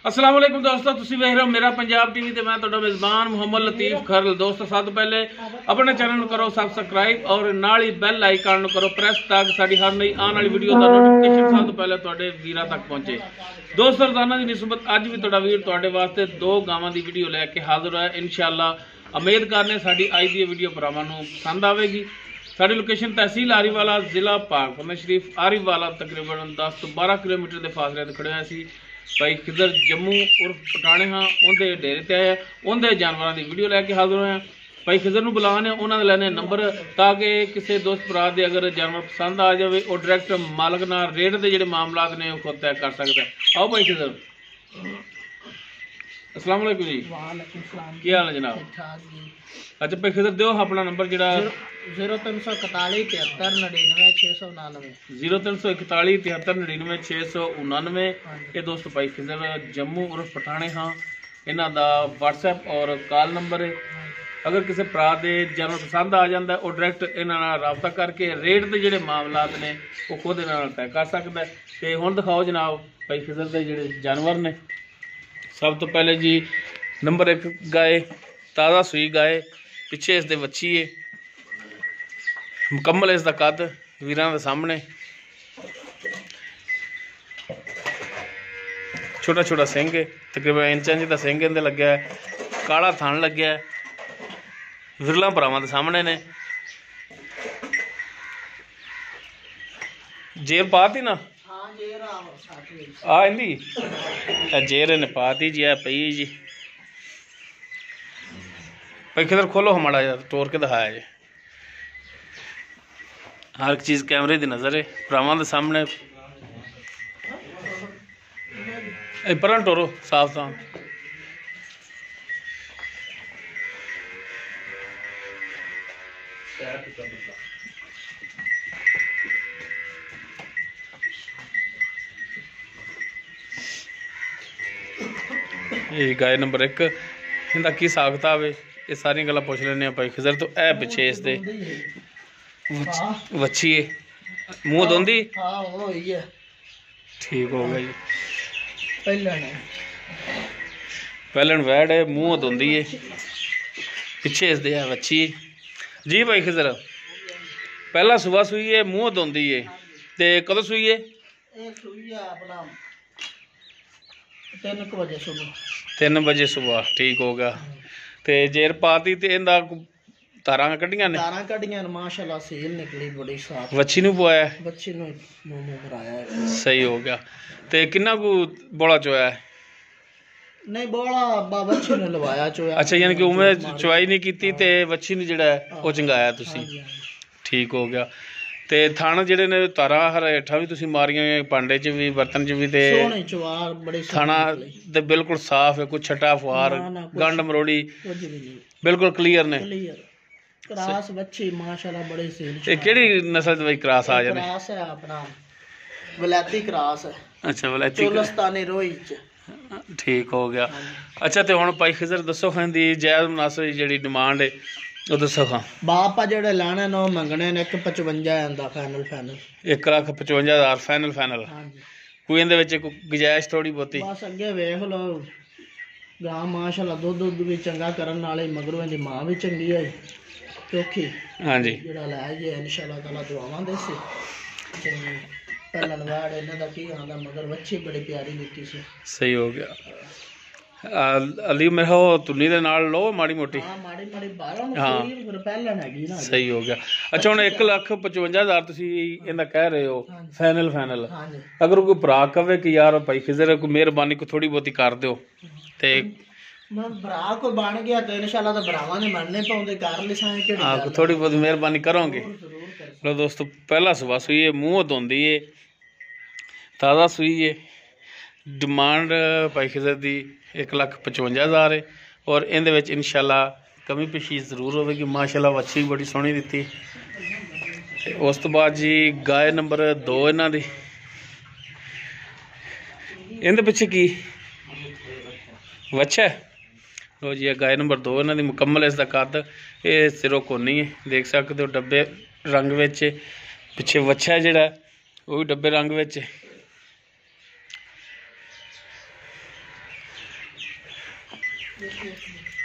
अस्सलाम वालेकुम दोस्तों, तुसी वेख रहे हो मेरा पंजाब टीवी ते मैं तुहाडा मेज़बान मुहम्मद लतीफ खरल। दोस्तों सब तो पहले अपने चैनल नूं करो सब्सक्राइब और नाल ही बैल आइकन नूं करो प्रेस ताकि साडी हर नई आने वाली वीडियो दा नोटिफिकेशन सब तो पहले तुहाडे वीरां तक पहुंचे। दोस्तों रोजाना दी निस्बत अज भी तुहाडा वीर तुहाडे वास्ते दो गावां दी वीडियो लैके हाजिर है। इंशाअल्लाह उम्मीद करने साडी अज दी वीडियो भरावां नूं पसंद आवेगी। साडी लोकेशन तहसील आरीवाला, जिला पाक शरीफ आरीवाला, तकरीबन 10 तो 12 किलोमीटर के फासले ते खड़े सी। भाई खिदर जम्मू उर्फ पटाने हाँ उनके डेरे ते आए, उनके जानवरों की वीडियो लैके हाजिर होए। भाई खिदर नूं बुलाने उन्होंने लैने नंबर ताकि किसी दोस्त भरा दे अगर जानवर पसंद आ जाए और डायरैक्ट मालक नाल रेट के जोड़े मामलात ने खुद तय कर सकता है। आओ भाई खिदर, अस्सलाम वालेकुम जी। वालेकुम सलाम। की हाल है जनाब? अच्छा भाई खिदर दिओ अपना नंबर जो 0341 73 99 699 0341 73 99 699। ये दोस्त भाई खिदर जम्मू उर्फ पठाने हाँ इन्हों का व्हाट्सएप और कॉल नंबर है। अगर किसी भरा के जानवर पसंद आ जाता है और डायरैक्ट इन्होंने रबता करके रेट के जोड़े मामलात ने वो खुद इन्होंने तय कर सकता है। तो हुण दिखाओ जनाब भाई खिदर के जोड़े जानवर ने। सब तो पहले जी नंबर 1 गाय, ताज़ा सूई गाय, पिछे इसके वच्छी है, मुकम्मल इसका कद वीरां दे सामने, छोटा छोटा सिंह है, तकरीबन इंच का सिंह इहदे लग्या है, काला थन लग्या है, विरला भरावां दे सामने ने। जेर पाती ना आ इंदी जेर ने पाती जी, है पई जी। भाई किधर खोलो हमारा यार, तोड़ के दिखाया जी। हर एक चीज़ कैमरे की नज़र है, भरावां दे सामने पर टोरो साफ साफ। ये गाय नंबर 1 इनका की हिसाब किताब है, ये सारी गल्लां पुछ लेने भाई खिजर तो। ए पिछे इसदे वच्छी है, मुँह धोंदी ठीक हो गया जी। पहलन वैड है, मुँह धोंदी है, पिछे इसदे है वच्छी जी। भाई खिजर पहला सुबह सूई है, मुँह धोंदी है, ते कदों सूई है? 3 बजे सुबह ठीक हो गया। ते जेर पाती ते इंदा तारां कड्डियां ने? तारां कड्डियां ने माशाल्लाह, सील निकली बड़ी साफ। वच्छी नूं पवाया? बच्ची नूं मुंह भराया है। सही हो गया। ते किन्ना को बोला चोया है? नहीं बोला बच्ची ने लवाया चोया। अच्छा, यानी कि उमें चुवाई नहीं की ते वच्छी ने जिहड़ा वो चंगाया तुसी, ठीक हो गया। ते थान जिहड़े ने तारा हर हेठा भी तुसी मारियां, पांडे च भी बर्तन च भी, ते थाना ते बिल्कुल साफ है, कोई छटा फुहार गंड मरोड़ी बिल्कुल क्लीयर ने। क्रास बच्ची माशाल्लाह बड़ी सील। ये केड़ी नस्ल दी क्रास आ जाने? क्रास है अपना वलैती क्रास है। अच्छा वलैती चोलस्तानी रोई च ठीक हो गया। अच्छा तो हुण भाई खिजर दसो खां दी जायज़ मुनासिब जिहड़ी डिमांड है वो दसो खां। बाप जेड़े लाने ने मंगने ने 155 आंदा फाइनल 1,55,000 फाइनल। कोई इहदे विच गुजाइश थोड़ी बहुती? बस अगे वेख लो, गां माशाल्लाह दुध भी चंगा करन वाले, मगरों इहदी मां भी चंगी है चोखी। हाँ जी, जेड़ा लै जे इंशाल्लाह ताला दुआवां देसी चंगी। पहला नवाड़ इन्हां दा की आंदा, मगर वच्छी बड़ी प्यारी दित्ती सी। सही हो गया। अली मेरे हो तुन्नी दे नाल लो माड़ी मोटी। हां माड़ी माड़ी बाहरों कोई फिर पहला हैगी ना। सही हो गया। अच्छा हुण 1,55,000 तुसी इंदा कह रहे हो फाइनल। हां जी, अगर कोई भरा कहे कि यार भाई खिजर कोई मेहरबानी को थोड़ी बहुती कर दियो ते भरा को बन गया तो इंशाल्लाह तो भरावां ने मनने पौंदे कर लिसां केड़ी। हां थोड़ी बहुत मेहरबानी करोगे? लो दोस्तों पहला सुबह सूई है, मुँह धोंदी है, ताज़ा सूई है, डिमांड भाई खिजर दी 1,55,000 है और इहदे विच इंशाल्लाह कमी पेशी जरूर होगी। माशाल्लाह वच्छी बड़ी सोहनी दित्ती। उस तो बाद जी गाय नंबर 2 इन्हां दी, इहदे पिछे की वच्छा है। लो जी गाय नंबर 2 इन्हां दी मुकम्मल इसका कद, ये सिरों कोनी है, देख सकते हो डब्बे रंग विच, पिछे वच्छा जिहड़ा वो भी डब्बे रंग विच।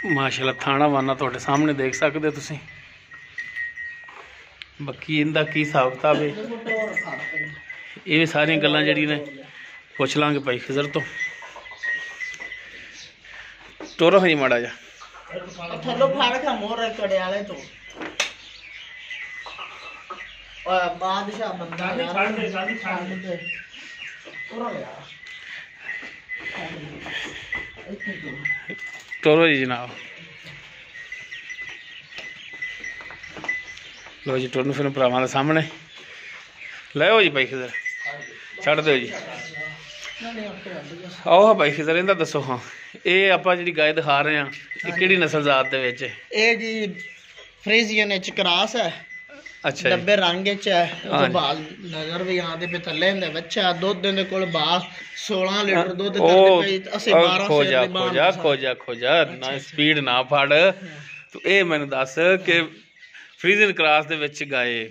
ਮਾਸ਼ਾਅੱਲਾ ਥਾਣਾ ਵਾਨਾ ਤੁਹਾਡੇ ਸਾਹਮਣੇ ਦੇਖ ਸਕਦੇ ਹੋ ਤੁਸੀਂ। ਬਾਕੀ ਇਹਦਾ ਕੀ ਹਿਸਾਬ ਕਿਤਾਬ ਹੈ ਇਹ ਵੀ ਸਾਰੀਆਂ ਗੱਲਾਂ ਜਿਹੜੀਆਂ ਨੇ ਪੁੱਛ ਲਾਂਗੇ ਭਾਈ ਖਿਜ਼ਰ ਤੋਂ। ਟੋਰੋ ਹੈ ਮਾੜਾ ਜਾ ਥੱਲੋਂ ਫੜ ਕੇ ਮੋਰ ਕੜਿਆਲੇ ਤੋਂ ਬਾਦਸ਼ਾਹ ਬੰਦਾ ਟੋਰੋ ਜੀ ਜਨਾਬ। ਲੋ ਜੀ ਟੋਰ ਨੂੰ ਫਿਰ ਭਰਾਵਾਂ ਦੇ ਸਾਹਮਣੇ ਲੈ ਆਓ ਜੀ ਭਾਈ ਖਿਜ਼ਰ ਛੱਡ ਦਿਓ ਜੀ। ਆਓ ਭਾਈ ਖਿਜ਼ਰ ਇਹਦਾ ਦੱਸੋ। ਹਾਂ ਇਹ ਆਪਾਂ ਜਿਹੜੀ ਗਾय ਦਿਖਾ ਰਹੇ ਹਾਂ ਇਹ ਕਿਹੜੀ ਨਸਲ ਜ਼ਾਤ ਦੇ ਵਿੱਚ? ਇਹ ਜੀ ਫਰੀਜ਼ੀਅਨ ਵਿੱਚ ਕਰਾਸ ਹੈ। ਅੱਛਾ ਡੱਬੇ ਰੰਗ ਵਿੱਚ ਹੈ। ਉਹ ਬਾਲ ਨਜ਼ਰ ਵੀ ਆਉਂਦੇ ਪਏ ਥੱਲੇ ਹੁੰਦੇ ਬੱਚਾ ਦੁੱਧ ਦੇ ਕੋਲ ਬਾਲ 16 ਲੀਟਰ ਦੁੱਧ ਕਰਦੇ ਪਈ। ਅਸੀਂ 12 ਖੋਜਾ ਨਾ ਸਪੀਡ ਨਾ ਫੜ ਤੂੰ। ਇਹ ਮੈਨੂੰ ਦੱਸ ਕਿ ਫਰੀਜ਼ੀਅਨ ਕਰਾਸ ਦੇ ਵਿੱਚ ਗਾਏ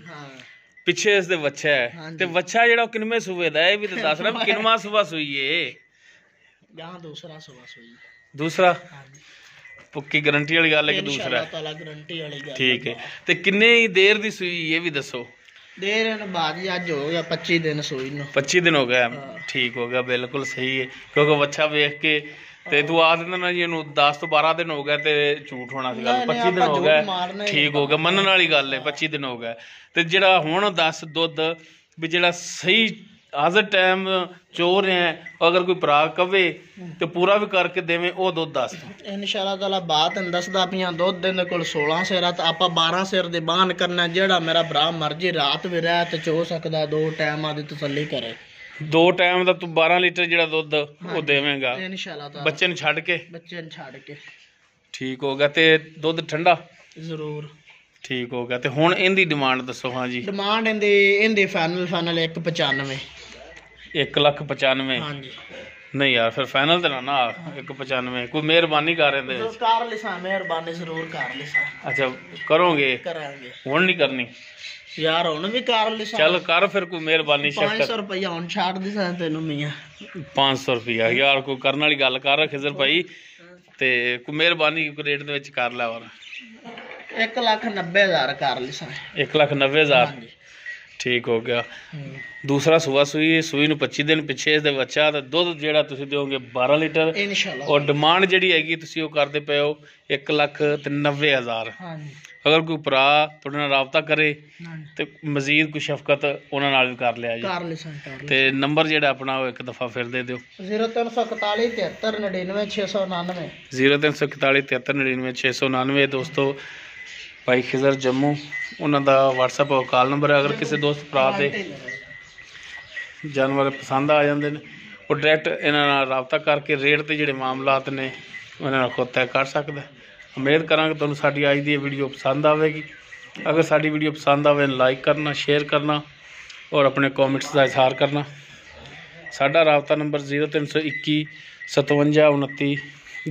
ਪਿੱਛੇ ਇਸ ਦੇ ਵੱਛਾ ਹੈ ਤੇ ਵੱਛਾ ਜਿਹੜਾ ਕਿੰਨਵੇਂ ਸੂਬੇ ਦਾ ਇਹ ਵੀ ਤਾਂ ਦੱਸ ਰਿਹਾ ਕਿੰਨਵਾਂ ਸੂਬਾ ਸੂਈ ਏ? ਦੂਸਰਾ ਸੂਬਾ ਸੂਈ। ਦੂਸਰਾ ਪੱਕੀ ਗਾਰੰਟੀ ਵਾਲੀ ਗੱਲ ਹੈ ਕਿ ਦੂਸਰਾ? ਗਾਰੰਟੀ ਵਾਲੀ ਗੱਲ। ਠੀਕ ਹੈ। ਤੇ ਕਿੰਨੇ ਦੇਰ ਦੀ ਸੂਈ ਇਹ ਵੀ ਦੱਸੋ? ਦੇਰ ਬਾਜੀ ਅੱਜ ਹੋ ਗਿਆ 25 ਦਿਨ ਸੂਈ ਨੂੰ। 25 ਦਿਨ ਹੋ ਗਿਆ। ਠੀਕ ਹੋ ਗਿਆ ਬਿਲਕੁਲ ਸਹੀ ਹੈ ਕਿਉਂਕਿ ਵੱਛਾ ਵੇਖ ਕੇ ਤੇ ਤੂੰ ਆ ਦਿੰਦਾ ਨਾ ਜੀ ਇਹਨੂੰ 10 ਤੋਂ 12 ਦਿਨ ਹੋ ਗਏ ਤੇ ਝੂਠ ਹੋਣਾ ਸੀ ਗੱਲ। 25 ਦਿਨ ਹੋ ਗਏ ਠੀਕ ਹੋ ਗਿਆ ਮੰਨਣ ਵਾਲੀ ਗੱਲ ਹੈ 25 ਦਿਨ ਹੋ ਗਏ। ਤੇ ਜਿਹੜਾ ਹੁਣ 10 ਦੁੱਧ ਵੀ ਜਿਹੜਾ ਸਹੀ ਹਾਜ਼ਰ ਟਾਈਮ ਚੋ ਰਿਹਾ ਅਗਰ ਕੋਈ ਭਰਾ ਕਵੇ ਤੇ ਪੂਰਾ ਵੀ ਕਰਕੇ ਦੇਵੇਂ ਉਹ ਦੁੱਧ ਦੱਸ। ਇਨਸ਼ਾਅੱਲਾ ਤਾਲਾ ਬਾਤ ਦੱਸਦਾ ਪਿਆ ਦੁੱਧ ਦੇ ਕੋਲ 16 ਸਿਰ ਆ ਤਾਂ ਆਪਾਂ 12 ਸਿਰ ਦੇ ਬਾਨ ਕਰਨਾ। ਜਿਹੜਾ ਮੇਰਾ ਭਰਾ ਮਰਜੀ ਰਾਤ ਵੀ ਰਹਿ ਤੇ ਚੋ ਸਕਦਾ 2 ਟਾਈਮਾਂ ਦੀ ਤਸੱਲੀ ਕਰੇ। 2 ਟਾਈਮ ਦਾ ਤੂੰ 12 ਲੀਟਰ ਜਿਹੜਾ ਦੁੱਧ ਉਹ ਦੇਵੇਂਗਾ ਇਨਸ਼ਾਅੱਲਾ ਤਾਲਾ ਬੱਚੇ ਨੂੰ ਛੱਡ ਕੇ? ਬੱਚੇ ਨੂੰ ਛੱਡ ਕੇ। ਠੀਕ ਹੋ ਗਿਆ। ਤੇ ਦੁੱਧ ਠੰਡਾ ਜ਼ਰੂਰ। ਠੀਕ ਹੋ ਗਿਆ। ਤੇ ਹੁਣ ਇਹਦੀ ਡਿਮਾਂਡ ਦੱਸੋ। ਹਾਂ ਜੀ ਡਿਮਾਂਡ ਇਹਦੀ ਫਾਈਨਲ 195। 1,95,000? ਹਾਂਜੀ। ਨਹੀਂ ਯਾਰ ਫਿਰ ਫਾਈਨਲ ਤੇ ਨਾ 195 ਕੋਈ ਮਿਹਰਬਾਨੀ ਕਰ ਰਹੇ ਨੇ? ਕਰ ਲਿਸਾ ਮਿਹਰਬਾਨੀ ਜ਼ਰੂਰ ਕਰ ਲਿਸਾ। ਅੱਛਾ ਕਰੋਗੇ? ਕਰਾਂਗੇ। ਹੁਣ ਨਹੀਂ ਕਰਨੀ ਯਾਰ ਹੁਣ ਵੀ ਕਰ ਲਿਸਾ। ਚੱਲ ਕਰ ਫਿਰ ਕੋਈ ਮਿਹਰਬਾਨੀ। 500 ਰੁਪਇਆ ਹੁਣ ਛੱਡ ਦਿਸਾ ਤੈਨੂੰ ਮੀਆਂ। 500 ਰੁਪਇਆ ਯਾਰ ਕੋਈ ਕਰਨ ਵਾਲੀ ਗੱਲ ਕਰ ਖਿਜ਼ਰ ਭਾਈ ਤੇ ਕੋਈ ਮਿਹਰਬਾਨੀ ਰੇਟ ਦੇ ਵਿੱਚ ਕਰ ਲੈ। ਹੋਰ 1,90,000 ਕਰ ਲਿਸਾ। 1,90,000 ਠੀਕ ਹੋ ਗਿਆ। ਦੂਸਰਾ ਸੂਆ ਸੂਈ ਨੂੰ 25 ਦਿਨ ਪਿੱਛੇ ਇਸ ਦੇ ਬੱਚਾ ਤੇ ਦੁੱਧ ਜਿਹੜਾ ਤੁਸੀਂ ਦਿਓਗੇ 12 ਲੀਟਰ ਇਨਸ਼ਾਅੱਲਾ। ਔਰ ਡਿਮਾਂਡ ਜਿਹੜੀ ਹੈਗੀ ਤੁਸੀਂ ਉਹ ਕਰਦੇ ਪਏ ਹੋ 1,90,000। ਹਾਂਜੀ। ਅਗਰ ਕੋਈ ਭਰਾ ਤੁਹਾਡੇ ਨਾਲ ਰਾਬਤਾ ਕਰੇ ਤੇ ਮਜ਼ੀਦ ਕੋਈ ਸ਼ਫਕਤ ਉਹਨਾਂ ਨਾਲ ਵੀ ਕਰ ਲਿਆ ਜੀ। ਕਰ ਲਿਸਾ। ਤੇ ਨੰਬਰ ਜਿਹੜਾ ਆਪਣਾ ਉਹ ਇੱਕ ਦਫਾ ਫਿਰ ਦੇ ਦਿਓ। 0341 7399 699। 0341 7399 699। ਦੋਸਤੋ ਭਾਈ ਖਿਜ਼ਰ ਜੰਮੂ ਉਹਨਾਂ ਦਾ WhatsApp ਕਾਲ ਨੰਬਰ ਹੈ। ਅਗਰ ਕਿਸੇ ਦੋਸਤ ਭਰਾ ਦੇ ਜਾਨਵਰ ਪਸੰਦ ਆ ਜਾਂਦੇ ਨੇ ਉਹ ਡਾਇਰੈਕਟ ਇਹਨਾਂ ਨਾਲ ਰਾਬਤਾ ਕਰਕੇ ਰੇਟ ਤੇ ਜਿਹੜੇ ਮਾਮਲਾਤ ਨੇ ਉਹਨਾਂ ਨਾਲ ਖੁਦ ਤੈਅ ਕਰ ਸਕਦਾ। ਉਮੀਦ ਕਰਾਂਗੇ ਤੁਹਾਨੂੰ ਸਾਡੀ ਅੱਜ ਦੀ ਵੀਡੀਓ ਪਸੰਦ ਆਵੇਗੀ। ਅਗਰ ਸਾਡੀ ਵੀਡੀਓ ਪਸੰਦ ਆਵੇ ਲਾਈਕ ਕਰਨਾ, ਸ਼ੇਅਰ ਕਰਨਾ ਔਰ ਆਪਣੇ ਕਮੈਂਟਸ ਦਾ ਇਜ਼ਹਾਰ ਕਰਨਾ। ਸਾਡਾ ਰਾਬਤਾ ਨੰਬਰ 0321 57 29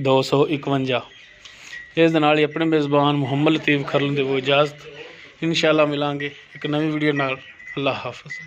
251। ਇਸ ਦੇ ਨਾਲ ਹੀ ਆਪਣੇ ਮੇਜ਼ਬਾਨ ਮੁਹੰਮਦ ਲਤੀਫ ਖਰਲ ਦੇ ਇਜਾਜ਼ਤ। ਇਨਸ਼ਾਅੱਲਾ ਮਿਲਾਂਗੇ ਇੱਕ ਨਵੀਂ ਵੀਡੀਓ ਨਾਲ। ਅੱਲਾਹ ਹਾਫਿਜ਼।